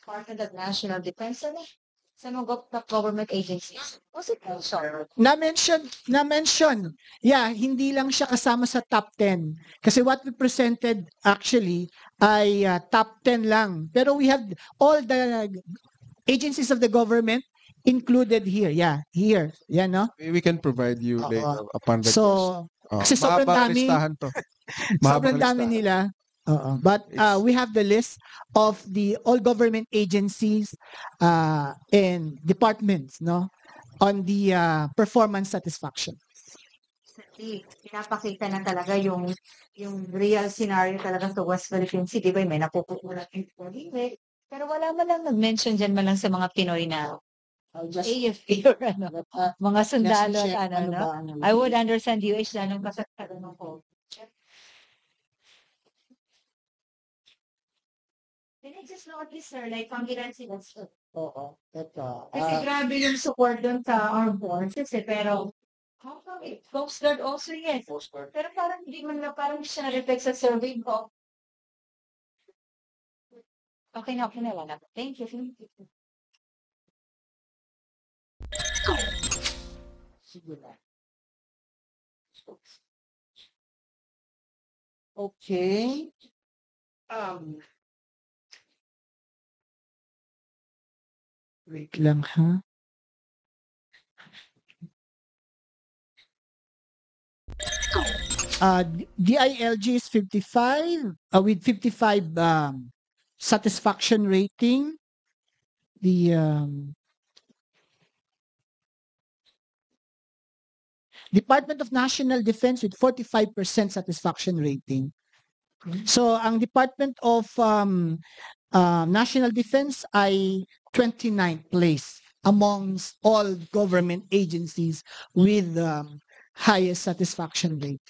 Part of the national defense, sa mga government agencies. Was it also? Na-mention. Yeah, hindi lang siya kasama sa top 10. Kasi what we presented actually ay top 10 lang. Pero we have all the agencies of the government included here. Yeah, here. Yeah, no? We can provide you Oo. later upon request. So, kasi sobrang Mahabang dami. listahan to. sobrang Mahabang dami listahan. nila. But we have the list of the all government agencies and departments, no, on the performance satisfaction. Pinapakita na talaga yung real scenario talaga sa West Philippine Sea, di ba? May napupukulat yung Pinoy. Pero wala man lang nag-mention dyan man lang sa mga Pinoy na AFP or mga sundalo at no? I would understand UH na nung kasagsagan ko. Can I just notice, sir, like, panggilan sila. Oo. Kasi grabe yung support doon sa armed forces, pero how come it? Coast Guard also, yes. Pero parang hindi man na, parang hindi siya na-reflect sa survey ko. Okay na, wala na. Thank you. Okay. Wait lang ha. DILG is 55 with 55 satisfaction rating. The Department of National Defense with 45% satisfaction rating. So ang Department of National Defense ay 29th place amongst all government agencies with highest satisfaction rate.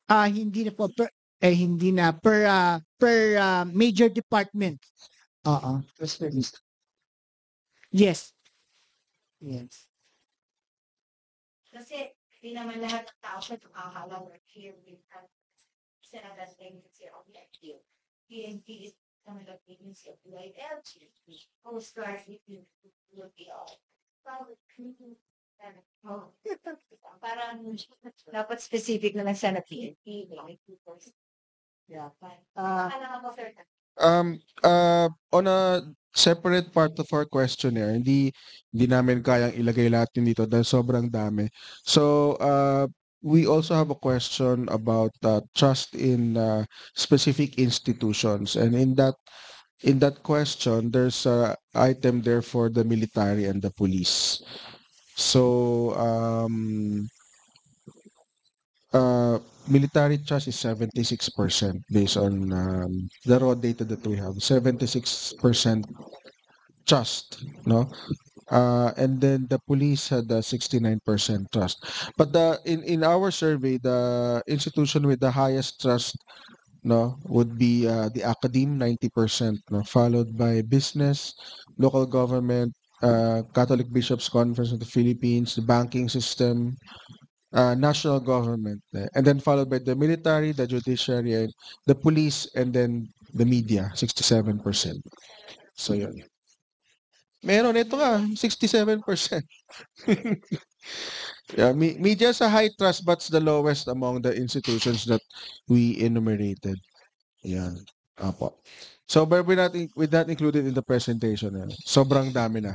Hindi na po hindi na per major department. Oo. Yes. Yes. Kasi hindi naman lahat ng tao sa nakakala work here with Senator Agency of the IQ. PNP is some of the agency of the ILG. Coast Guard, will be all. Parang dapat specific na lang sana PNP. Yeah. Alam mo, sir, On a separate part of our questionnaire, hindi namin kayang ilagay lahat yun dito dahil sobrang dami. So, we also have a question about trust in specific institutions, and in that question, there's a item there for the military and the police. So, military trust is 76% based on the raw data that we have. 76% trust, no? And then the police had a 69% trust. But in our survey, the institution with the highest trust, no, would be the academe, 90%, no, followed by business, local government, Catholic Bishops Conference of the Philippines, the banking system, national government, and then followed by the military, the judiciary, and the police, and then the media, 67%. So yun. Meron, ito nga, 67%. Yeah, media is a high trust but it's the lowest among the institutions that we enumerated. Yeah. Apo. So, but with that included in the presentation, sobrang dami na.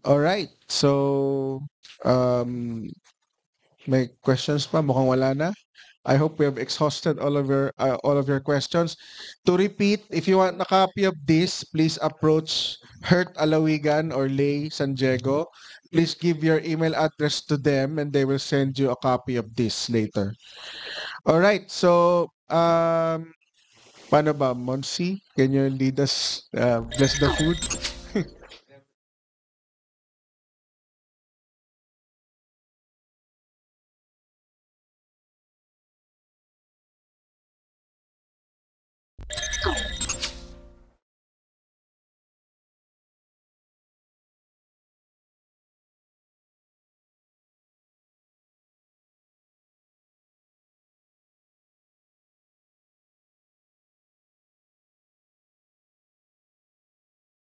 All right. So, may questions pa? Mukhang wala na. I hope we have exhausted all of your questions. To repeat, if you want a copy of this, please approach Hert Alawigan or Lay San Diego. Please give your email address to them and they will send you a copy of this later. All right. So, paano ba, Monsi? Can you lead us bless the food?